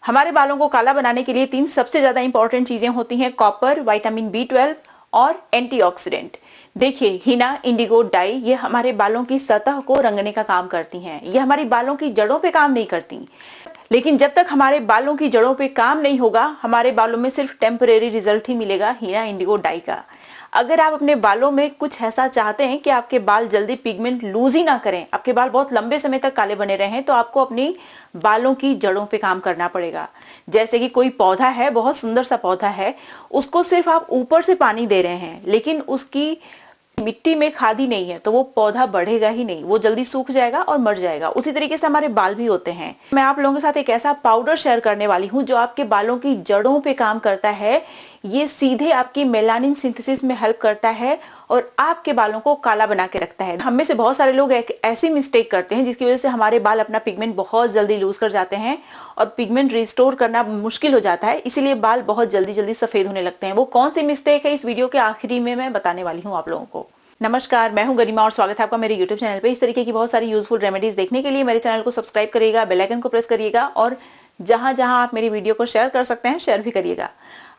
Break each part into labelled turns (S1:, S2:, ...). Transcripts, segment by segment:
S1: हमारे बालों को काला बनाने के लिए 3 सबसे ज्यादा इंपॉर्टेंट चीजें होती हैं, कॉपर, विटामिन B12 और एंटीऑक्सीडेंट। देखिए, हिना, इंडिगो, डाई ये हमारे बालों की सतह को रंगने का काम करती हैं। ये हमारी बालों की जड़ों पे काम नहीं करती, लेकिन जब तक हमारे बालों की जड़ों पे काम नहीं होगा, हमारे बालों में सिर्फ टेम्परेरी रिजल्ट ही मिलेगा हिना, इंडिगो, डाई का। अगर आप अपने बालों में कुछ ऐसा चाहते हैं कि आपके बाल जल्दी पिगमेंट लूज ही ना करें, आपके बाल बहुत लंबे समय तक काले बने रहें, तो आपको अपनी बालों की जड़ों पे काम करना पड़ेगा। जैसे कि कोई पौधा है, बहुत सुंदर सा पौधा है, उसको सिर्फ आप ऊपर से पानी दे रहे हैं, लेकिन उसकी मिट्टी में खाद ही नहीं है, तो वो पौधा बढ़ेगा ही नहीं, वो जल्दी सूख जाएगा और मर जाएगा। उसी तरीके से हमारे बाल भी होते हैं। मैं आप लोगों के साथ एक ऐसा पाउडर शेयर करने वाली हूँ जो आपके बालों की जड़ों पे काम करता है। ये सीधे आपकी मेलानिन सिंथेसिस में हेल्प करता है और आपके बालों को काला बना के रखता है। हम में से बहुत सारे लोग एक ऐसी मिस्टेक करते हैं जिसकी वजह से हमारे बाल अपना पिगमेंट बहुत जल्दी लूज कर जाते हैं और पिगमेंट रिस्टोर करना मुश्किल हो जाता है, इसीलिए बाल बहुत जल्दी जल्दी सफेद होने लगते हैं। वो कौन सी मिस्टेक है, इस वीडियो के आखिरी में मैं बताने वाली हूँ आप लोगों को। नमस्कार, मैं हूं गरिमा और स्वागत है आपका मेरे YouTube चैनल पे। इस तरीके की बहुत सारी यूजफुल रेमेडीज देखने के लिए मेरे चैनल को सब्सक्राइब करिएगा, बेल आइकन को प्रेस करिएगा और जहां जहां आप मेरी वीडियो को शेयर कर सकते हैं, शेयर भी करिएगा।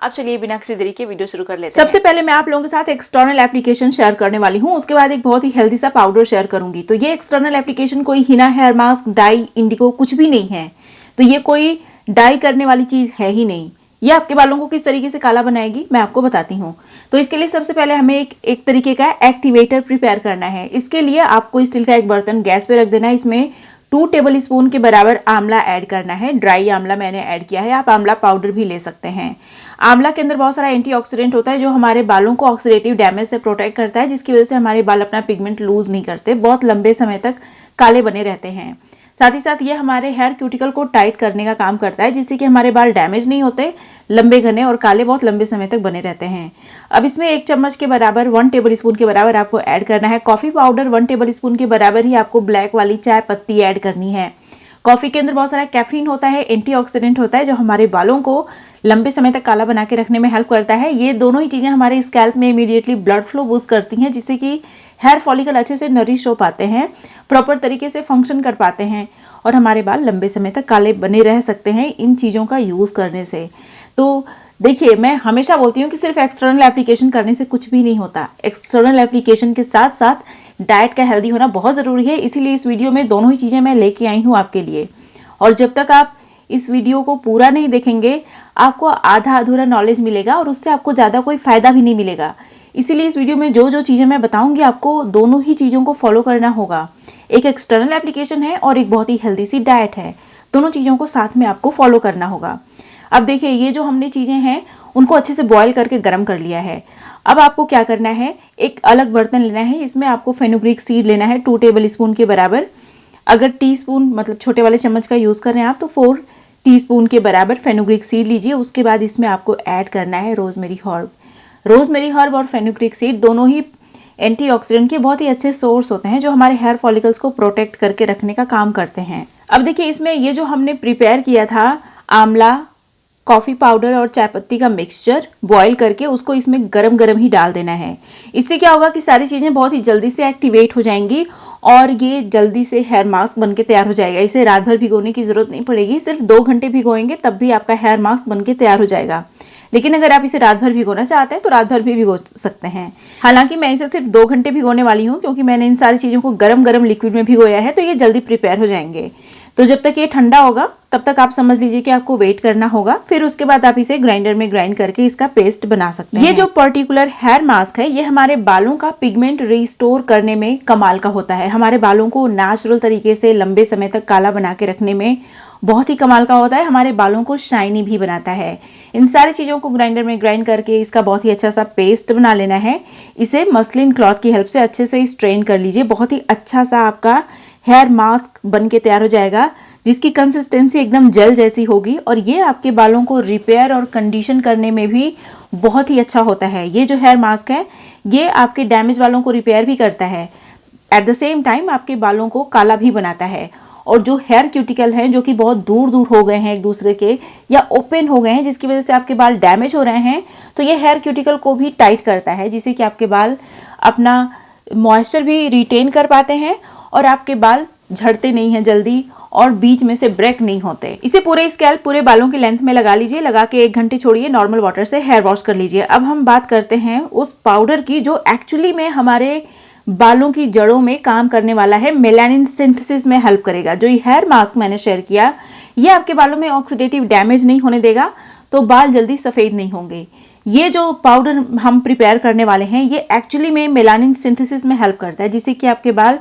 S1: अब चलिए बिना किसी देरी के वीडियो शुरू कर लेते हैं। सबसे पहले मैं आप लोगों के साथ एक्सटर्नल एप्लीकेशन शेयर करने वाली हूँ, उसके बाद एक बहुत ही हेल्दी सा पाउडर शेयर करूंगी। तो ये एक्सटर्नल एप्लीकेशन कोई हिना हेयर मास्क, डाई, इंडिगो कुछ भी नहीं है। तो ये कोई डाई करने वाली चीज है ही नहीं। ये आपके बालों को किस तरीके से काला बनाएगी मैं आपको बताती हूँ। तो इसके लिए सबसे पहले हमें एक तरीके का एक्टिवेटर प्रिपेयर करना है। इसके लिए आपको स्टील का एक बर्तन गैस पे रख देना है। इसमें 2 टेबल स्पून के बराबर आंवला ऐड करना है। ड्राई आंवला मैंने ऐड किया है, आप आंवला पाउडर भी ले सकते हैं। आंवला के अंदर बहुत सारा एंटीऑक्सीडेंट होता है जो हमारे बालों को ऑक्सीडेटिव डैमेज से प्रोटेक्ट करता है, जिसकी वजह से हमारे बाल अपना पिगमेंट लूज नहीं करते, बहुत लंबे समय तक काले बने रहते हैं। साथ ही साथ ये हमारे हेयर क्यूटिकल को टाइट करने का काम करता है, जिससे कि हमारे बाल डैमेज नहीं होते, लंबे घने और काले बहुत लंबे समय तक बने रहते हैं। अब इसमें 1 चम्मच के बराबर 1 टेबल स्पून के बराबर आपको ऐड करना है कॉफी पाउडर। 1 टेबल स्पून के बराबर ही आपको ब्लैक वाली चाय पत्ती ऐड करनी है। कॉफी के अंदर बहुत सारा कैफीन होता है, एंटीऑक्सीडेंट होता है, जो हमारे बालों को लंबे समय तक काला बना के रखने में हेल्प करता है। ये दोनों ही चीजें हमारे स्कैल्प में इमीडिएटली ब्लड फ्लो बूस्ट करती हैं, जिससे कि हेयर फॉलिकल अच्छे से नरिश हो पाते हैं, प्रॉपर तरीके से फंक्शन कर पाते हैं और हमारे बाल लंबे समय तक काले बने रह सकते हैं इन चीज़ों का यूज़ करने से। तो देखिए, मैं हमेशा बोलती हूँ कि सिर्फ एक्सटर्नल एप्लीकेशन करने से कुछ भी नहीं होता। एक्सटर्नल एप्लीकेशन के साथ साथ डाइट का हेल्दी होना बहुत ज़रूरी है, इसीलिए इस वीडियो में दोनों ही चीज़ें मैं लेके आई हूँ आपके लिए। और जब तक आप इस वीडियो को पूरा नहीं देखेंगे, आपको आधा अधूरा नॉलेज मिलेगा और उससे आपको ज़्यादा कोई फ़ायदा भी नहीं मिलेगा। इसीलिए इस वीडियो में जो जो चीज़ें मैं बताऊंगी, आपको दोनों ही चीज़ों को फॉलो करना होगा। एक एक्सटर्नल एप्लीकेशन है और एक बहुत ही हेल्दी सी डाइट है, दोनों चीज़ों को साथ में आपको फॉलो करना होगा। अब देखिए, ये जो हमने चीज़ें हैं उनको अच्छे से बॉईल करके गर्म कर लिया है। अब आपको क्या करना है, एक अलग बर्तन लेना है, इसमें आपको फेनुग्रीक सीड लेना है 2 टेबल स्पून के बराबर। अगर टीस्पून मतलब छोटे वाले चम्मच का यूज़ कर रहे हैं आप, तो 4 टीस्पून के बराबर फेनुग्रीक सीड लीजिए। उसके बाद इसमें आपको ऐड करना है रोजमेरी हर्ब। रोजमेरी हर्ब और फेनुग्रीक सीड दोनों ही एंटीऑक्सीडेंट के बहुत ही अच्छे सोर्स होते हैं, जो हमारे हेयर फॉलिकल्स को प्रोटेक्ट करके रखने का काम करते हैं। अब देखिए, इसमें ये जो हमने प्रिपेयर किया था आंवला, कॉफ़ी पाउडर और चाय पत्ती का मिक्सचर बॉईल करके, उसको इसमें गरम गरम ही डाल देना है। इससे क्या होगा कि सारी चीज़ें बहुत ही जल्दी से एक्टिवेट हो जाएंगी और ये जल्दी से हेयर मास्क बनके तैयार हो जाएगा। इसे रात भर भिगोने की जरूरत नहीं पड़ेगी, सिर्फ 2 घंटे भिगोएंगे तब भी आपका हेयर मास्क बनके तैयार हो जाएगा। लेकिन अगर आप इसे रात भर भिगोना चाहते हैं तो रात भर भी भिगो सकते हैं। हालांकि मैं इसे सिर्फ 2 घंटे भिगोने वाली हूँ, क्योंकि मैंने इन सारी चीज़ों को गरम गरम लिक्विड में भिगोया है, तो ये जल्दी प्रिपेयर हो जाएंगे। तो जब तक ये ठंडा होगा तब तक आप समझ लीजिए कि आपको वेट करना होगा। फिर उसके बाद आप इसे ग्राइंडर में ग्राइंड करके इसका पेस्ट बना सकते हैं। ये जो पर्टिकुलर हेयर मास्क है, ये हमारे बालों का पिगमेंट रिस्टोर करने में कमाल का होता है। हमारे बालों को नेचुरल तरीके से लंबे समय तक काला बना के रखने में बहुत ही कमाल का होता है। हमारे बालों को शाइनी भी बनाता है। इन सारी चीज़ों को ग्राइंडर में ग्राइंड करके इसका बहुत ही अच्छा सा पेस्ट बना लेना है। इसे मसलिन क्लॉथ की हेल्प से अच्छे से स्ट्रेन कर लीजिए। बहुत ही अच्छा सा आपका हेयर मास्क बन के तैयार हो जाएगा, जिसकी कंसिस्टेंसी एकदम जेल जैसी होगी और ये आपके बालों को रिपेयर और कंडीशन करने में भी बहुत ही अच्छा होता है। ये जो हेयर मास्क है, ये आपके डैमेज बालों को रिपेयर भी करता है, एट द सेम टाइम आपके बालों को काला भी बनाता है। और जो हेयर क्यूटिकल हैं, जो कि बहुत दूर दूर हो गए हैं एक दूसरे के या ओपन हो गए हैं, जिसकी वजह से आपके बाल डैमेज हो रहे हैं, तो ये हेयर क्यूटिकल को भी टाइट करता है, जिससे कि आपके बाल अपना मॉइस्चर भी रिटेन कर पाते हैं और आपके बाल झड़ते नहीं हैं जल्दी और बीच में से ब्रेक नहीं होते। इसे पूरे स्कैल्प, पूरे बालों की लेंथ में लगा लीजिए। लगा के 1 घंटे छोड़िए, नॉर्मल वाटर से हेयर वॉश कर लीजिए। अब हम बात करते हैं उस पाउडर की जो एक्चुअली में हमारे बालों की जड़ों में काम करने वाला है, मेलानिन सिंथेसिस में हेल्प करेगा। जो ये हेयर मास्क मैंने शेयर किया, ये आपके बालों में ऑक्सीडेटिव डैमेज नहीं होने देगा, तो बाल जल्दी सफेद नहीं होंगे। ये जो पाउडर हम प्रिपेयर करने वाले हैं, ये एक्चुअली में मेलानिन सिंथेसिस में हेल्प करता है, जिससे कि आपके बाल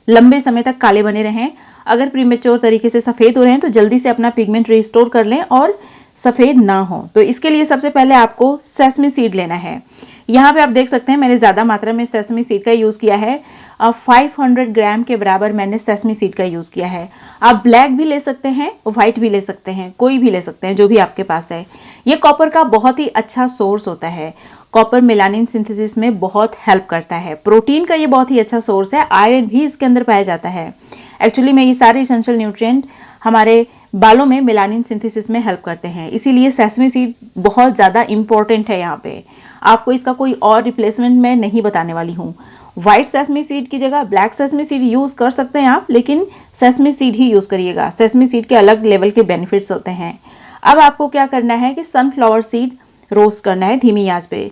S1: लंबे समय तक काले बने रहें। अगर प्रीमेच्योर तरीके से सफेद हो रहे हैं तो जल्दी से अपना पिगमेंट रिस्टोर कर लें और सफेद ना हो। तो इसके लिए सबसे पहले आपको सेसमी सीड लेना है। यहाँ पे आप देख सकते हैं मैंने ज़्यादा मात्रा में सेसमी सीड का यूज़ किया है। 500 ग्राम के बराबर मैंने सेसमी सीड का यूज़ किया है। आप ब्लैक भी ले सकते हैं, व्हाइट भी ले सकते हैं, कोई भी ले सकते हैं जो भी आपके पास है। ये कॉपर का बहुत ही अच्छा सोर्स होता है। कॉपर मेलानिन सिंथेसिस में बहुत हेल्प करता है। प्रोटीन का ये बहुत ही अच्छा सोर्स है। आयरन भी इसके अंदर पाया जाता है। एक्चुअली में ये सारे एसेंशियल न्यूट्रिएंट हमारे बालों में मेलानिन सिंथेसिस में हेल्प करते हैं। इसीलिए सेसमी सीड बहुत ज़्यादा इंपॉर्टेंट है। यहाँ पे आपको इसका कोई और रिप्लेसमेंट मैं नहीं बताने वाली हूँ। व्हाइट सेसमी सीड की जगह ब्लैक सेसमी सीड यूज़ कर सकते हैं आप, लेकिन सेसमी सीड ही यूज़ करिएगा। सेसमी सीड के अलग लेवल के बेनिफिट्स होते हैं। अब आपको क्या करना है कि सनफ्लावर सीड रोस्ट करना है धीमी आंच पे।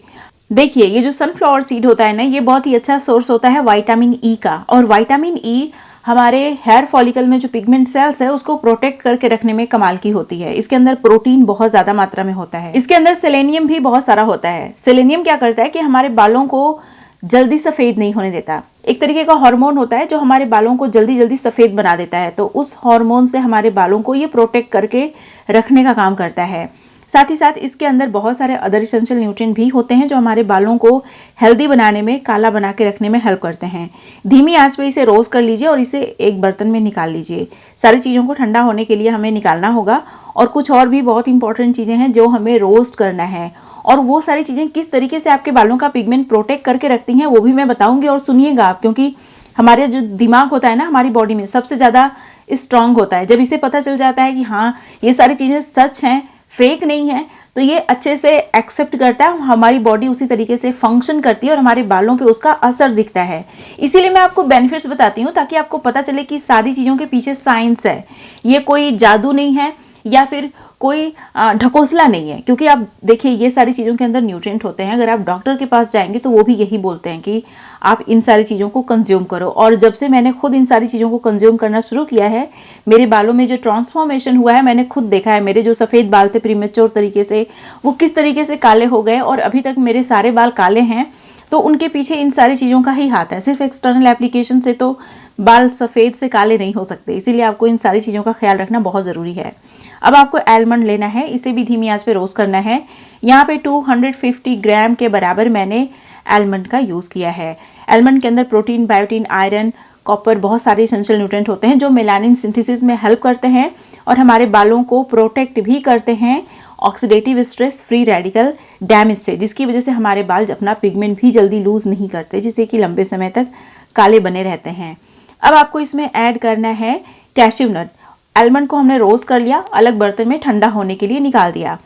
S1: देखिए, ये जो सनफ्लावर सीड होता है ना, ये बहुत ही अच्छा सोर्स होता है विटामिन ई का। और विटामिन ई हमारे हेयर फॉलिकल में जो पिगमेंट सेल्स है उसको प्रोटेक्ट करके रखने में कमाल की होती है। इसके अंदर प्रोटीन बहुत ज्यादा मात्रा में होता है। इसके अंदर सेलेनियम भी बहुत सारा होता है। सेलेनियम क्या करता है कि हमारे बालों को जल्दी सफेद नहीं होने देता। एक तरीके का हार्मोन होता है जो हमारे बालों को जल्दी जल्दी सफेद बना देता है। तो उस हार्मोन से हमारे बालों को ये प्रोटेक्ट करके रखने का काम करता है। साथ ही साथ इसके अंदर बहुत सारे अदर एसेंशियल न्यूट्रिएंट भी होते हैं जो हमारे बालों को हेल्दी बनाने में, काला बना के रखने में हेल्प करते हैं। धीमी आंच पे इसे रोस्ट कर लीजिए और इसे एक बर्तन में निकाल लीजिए। सारी चीज़ों को ठंडा होने के लिए हमें निकालना होगा। और कुछ और भी बहुत इंपॉर्टेंट चीज़ें हैं जो हमें रोस्ट करना है, और वो सारी चीज़ें किस तरीके से आपके बालों का पिगमेंट प्रोटेक्ट करके रखती हैं वो भी मैं बताऊँगी। और सुनिएगा आप, क्योंकि हमारे जो दिमाग होता है ना, हमारी बॉडी में सबसे ज़्यादा स्ट्रांग होता है। जब इसे पता चल जाता है कि हाँ ये सारी चीज़ें सच हैं, फेक नहीं है, तो ये अच्छे से एक्सेप्ट करता है। हमारी बॉडी उसी तरीके से फंक्शन करती है और हमारे बालों पे उसका असर दिखता है। इसीलिए मैं आपको बेनिफिट्स बताती हूँ, ताकि आपको पता चले कि सारी चीज़ों के पीछे साइंस है। ये कोई जादू नहीं है या फिर कोई ढकोसला नहीं है। क्योंकि आप देखिए, ये सारी चीज़ों के अंदर न्यूट्रिएंट होते हैं। अगर आप डॉक्टर के पास जाएंगे तो वो भी यही बोलते हैं कि आप इन सारी चीज़ों को कंज्यूम करो। और जब से मैंने खुद इन सारी चीज़ों को कंज्यूम करना शुरू किया है, मेरे बालों में जो ट्रांसफॉर्मेशन हुआ है मैंने खुद देखा है। मेरे जो सफ़ेद बाल थे प्रीमेच्योर तरीके से, वो किस तरीके से काले हो गए, और अभी तक मेरे सारे बाल काले हैं। तो उनके पीछे इन सारी चीज़ों का ही हाथ है। सिर्फ एक्सटर्नल एप्लीकेशन से तो बाल सफ़ेद से काले नहीं हो सकते। इसीलिए आपको इन सारी चीज़ों का ख्याल रखना बहुत ज़रूरी है। अब आपको आलमंड लेना है, इसे भी धीमी आंच पे रोस्ट करना है। यहाँ पे 250 ग्राम के बराबर मैंने आलमंड का यूज़ किया है। आलमंड के अंदर प्रोटीन, बायोटीन, आयरन, कॉपर, बहुत सारे एसेंशियल न्यूट्रिएंट होते हैं जो मेलानिन सिंथेसिस में हेल्प करते हैं और हमारे बालों को प्रोटेक्ट भी करते हैं oxidative stress, free radical damage से, जिसकी वजह से हमारे बाल अपना पिगमेंट भी जल्दी लूज नहीं करते, जिससे कि लंबे समय तक काले बने रहते हैं। अब आपको इसमें ऐड करना है कैश्यू नट। आलमंड को हमने रोस्ट कर लिया, अलग बर्तन में ठंडा होने के लिए निकाल दिया।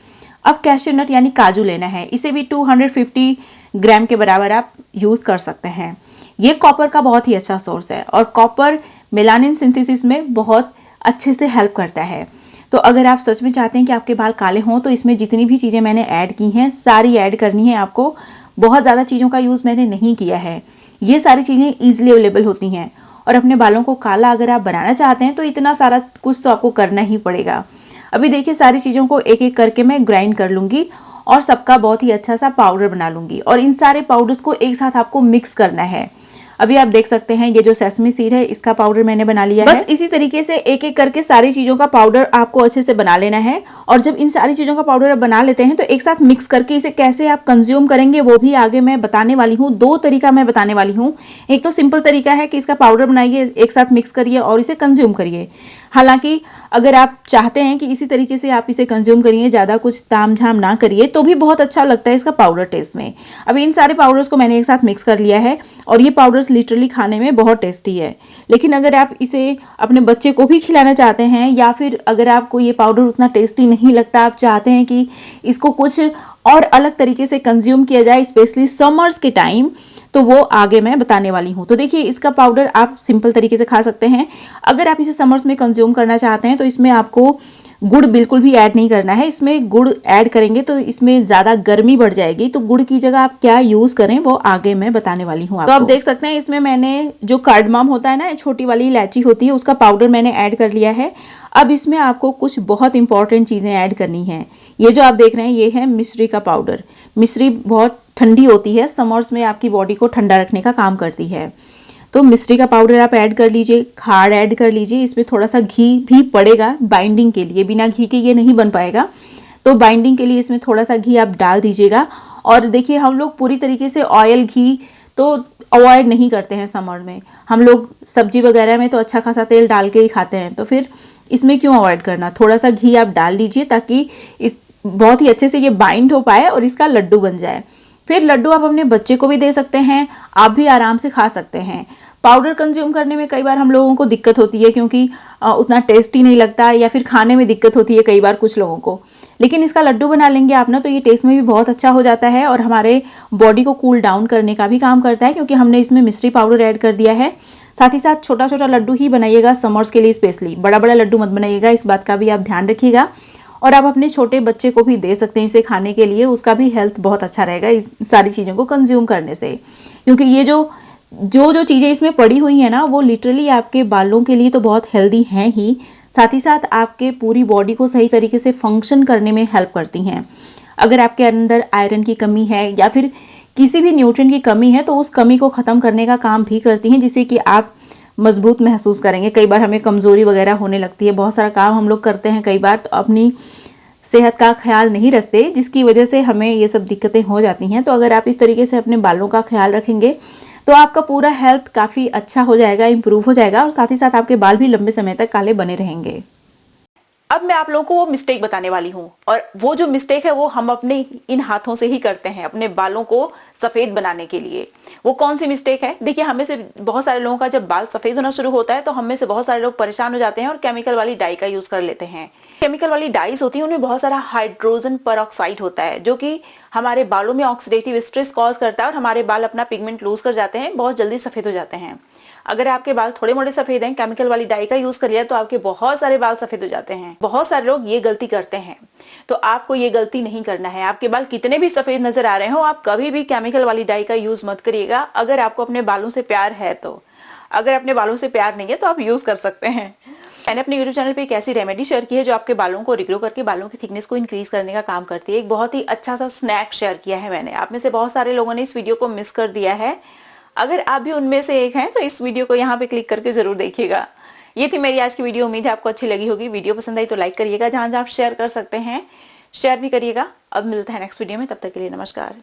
S1: अब कैश्यू नट यानी काजू लेना है, इसे भी 250 ग्राम के बराबर आप यूज़ कर सकते हैं। ये कॉपर का बहुत ही अच्छा सोर्स है और कॉपर मेलानिन सिंथेसिस में बहुत अच्छे से हेल्प करता है। तो अगर आप सच में चाहते हैं कि आपके बाल काले हों तो इसमें जितनी भी चीज़ें मैंने ऐड की हैं सारी ऐड करनी है आपको। बहुत ज़्यादा चीज़ों का यूज़ मैंने नहीं किया है। ये सारी चीज़ें ईजिली अवेलेबल होती हैं और अपने बालों को काला अगर आप बनाना चाहते हैं तो इतना सारा कुछ तो आपको करना ही पड़ेगा। अभी देखिए, सारी चीज़ों को एक एक करके मैं ग्राइंड कर लूँगी और सबका बहुत ही अच्छा सा पाउडर बना लूँगी और इन सारे पाउडर्स को एक साथ आपको मिक्स करना है। अभी आप देख सकते हैं ये जो सेसमी सीड है इसका पाउडर मैंने बना लिया है। बस इसी तरीके से एक एक करके सारी चीज़ों का पाउडर आपको अच्छे से बना लेना है। और जब इन सारी चीज़ों का पाउडर आप बना लेते हैं तो एक साथ मिक्स करके इसे कैसे आप कंज्यूम करेंगे वो भी आगे मैं बताने वाली हूँ। 2 तरीका मैं बताने वाली हूँ। एक तो सिंपल तरीका है कि इसका पाउडर बनाइए, एक साथ मिक्स करिए और इसे कंज्यूम करिए। हालांकि अगर आप चाहते हैं कि इसी तरीके से आप इसे कंज्यूम करिए, ज़्यादा कुछ ताम झाम ना करिए, तो भी बहुत अच्छा लगता है इसका पाउडर टेस्ट में। अभी इन सारे पाउडर्स को मैंने एक साथ मिक्स कर लिया है और ये पाउडर्स लिटरली खाने में बहुत टेस्टी है। लेकिन अगर आप इसे अपने बच्चे को भी खिलाना चाहते हैं या फिर अगर आपको ये पाउडर उतना टेस्टी नहीं लगता, आप चाहते हैं कि इसको कुछ और अलग तरीके से कंज्यूम किया जाए, स्पेशली समर्स के टाइम, तो वो आगे मैं बताने वाली हूँ। तो देखिए इसका पाउडर आप सिंपल तरीके से खा सकते हैं। अगर आप इसे समर्स में कंज्यूम करना चाहते हैं तो इसमें आपको गुड़ बिल्कुल भी ऐड नहीं करना है। इसमें गुड़ ऐड करेंगे तो इसमें ज़्यादा गर्मी बढ़ जाएगी, तो गुड़ की जगह आप क्या यूज़ करें वो आगे मैं बताने वाली हूँ आपको। तो आप देख सकते हैं इसमें मैंने जो कार्डमम होता है ना, छोटी वाली इलायची होती है, उसका पाउडर मैंने ऐड कर लिया है। अब इसमें आपको कुछ बहुत इंपॉर्टेंट चीज़ें ऐड करनी है। ये जो आप देख रहे हैं ये है मिश्री का पाउडर। मिश्री बहुत ठंडी होती है, समर्स में आपकी बॉडी को ठंडा रखने का काम करती है। तो मिश्री का पाउडर आप ऐड कर लीजिए, खाड़ ऐड कर लीजिए, इसमें थोड़ा सा घी भी पड़ेगा बाइंडिंग के लिए, बिना घी के ये नहीं बन पाएगा। तो बाइंडिंग के लिए इसमें थोड़ा सा घी आप डाल दीजिएगा। और देखिए हम लोग पूरी तरीके से ऑयल घी तो अवॉइड नहीं करते हैं समर में, हम लोग सब्जी वगैरह में तो अच्छा खासा तेल डाल के ही खाते हैं, तो फिर इसमें क्यों अवॉइड करना। थोड़ा सा घी आप डाल लीजिए ताकि इस बहुत ही अच्छे से ये बाइंड हो पाए और इसका लड्डू बन जाए। फिर लड्डू आप अपने बच्चे को भी दे सकते हैं, आप भी आराम से खा सकते हैं। पाउडर कंज्यूम करने में कई बार हम लोगों को दिक्कत होती है क्योंकि उतना टेस्टी नहीं लगता, या फिर खाने में दिक्कत होती है कई बार कुछ लोगों को। लेकिन इसका लड्डू बना लेंगे आप ना, तो ये टेस्ट में भी बहुत अच्छा हो जाता है और हमारे बॉडी को कूल डाउन करने का भी काम करता है, क्योंकि हमने इसमें मिश्री पाउडर ऐड कर दिया है। साथ ही साथ छोटा छोटा लड्डू ही बनाइएगा समर्स के लिए स्पेशली, बड़ा बड़ा लड्डू मत बनाइएगा, इस बात का भी आप ध्यान रखिएगा। और आप अपने छोटे बच्चे को भी दे सकते हैं इसे खाने के लिए, उसका भी हेल्थ बहुत अच्छा रहेगा इस सारी चीज़ों को कंज्यूम करने से। क्योंकि ये जो चीज़ें इसमें पड़ी हुई है ना, वो लिटरली आपके बालों के लिए तो बहुत हेल्दी हैं ही, साथ ही साथ आपके पूरी बॉडी को सही तरीके से फंक्शन करने में हेल्प करती हैं। अगर आपके अंदर आयरन की कमी है या फिर किसी भी न्यूट्रिएंट की कमी है, तो उस कमी को ख़त्म करने का काम भी करती हैं, जिससे कि आप मजबूत महसूस करेंगे। कई बार हमें कमज़ोरी वगैरह होने लगती है, बहुत सारा काम हम लोग करते हैं कई बार, तो अपनी सेहत का ख्याल नहीं रखते, जिसकी वजह से हमें ये सब दिक्कतें हो जाती हैं। तो अगर आप इस तरीके से अपने बालों का ख्याल रखेंगे तो आपका पूरा हेल्थ काफ़ी अच्छा हो जाएगा, इंप्रूव हो जाएगा, और साथ ही साथ आपके बाल भी लंबे समय तक काले बने रहेंगे। अब मैं आप लोगों को वो मिस्टेक बताने वाली हूँ, और वो जो मिस्टेक है वो हम अपने इन हाथों से ही करते हैं अपने बालों को सफेद बनाने के लिए। वो कौन सी मिस्टेक है? देखिए, हमें से बहुत सारे लोगों का जब बाल सफेद होना शुरू होता है तो हम में से बहुत सारे लोग परेशान हो जाते हैं और केमिकल वाली डाई का यूज कर लेते हैं। केमिकल वाली डाइस होती है, उनमें बहुत सारा हाइड्रोजन परऑक्साइड होता है, जो कि हमारे बालों में ऑक्सीडेटिव स्ट्रेस कॉज करता है और हमारे बाल अपना पिगमेंट लूज कर जाते हैं, बहुत जल्दी सफेद हो जाते हैं। अगर आपके बाल थोड़े मोटे सफेद हैं, केमिकल वाली डाई का यूज कर लिया तो आपके बहुत सारे बाल सफेद हो जाते हैं। बहुत सारे लोग ये गलती करते हैं, तो आपको ये गलती नहीं करना है। आपके बाल कितने भी सफेद नजर आ रहे हो, आप कभी भी केमिकल वाली डाई का यूज मत करिएगा। अगर आपको अपने बालों से प्यार है तो, अगर अपने बालों से प्यार नहीं है तो आप यूज कर सकते हैं। मैंने अपने यूट्यूब चैनल पे एक ऐसी रेमेडी शेयर की है जो आपके बालों को रिग्रो करके बालों की थिकनेस को इंक्रीज करने का काम करती है। एक बहुत ही अच्छा सा स्नैक शेयर किया है मैंने, आप में से बहुत सारे लोगों ने इस वीडियो को मिस कर दिया है। अगर आप भी उनमें से एक हैं तो इस वीडियो को यहाँ पे क्लिक करके जरूर देखिएगा। ये थी मेरी आज की वीडियो, उम्मीद है आपको अच्छी लगी होगी। वीडियो पसंद आई तो लाइक करिएगा, जहां जहां आप शेयर कर सकते हैं शेयर भी करिएगा। अब मिलते हैं नेक्स्ट वीडियो में, तब तक के लिए नमस्कार।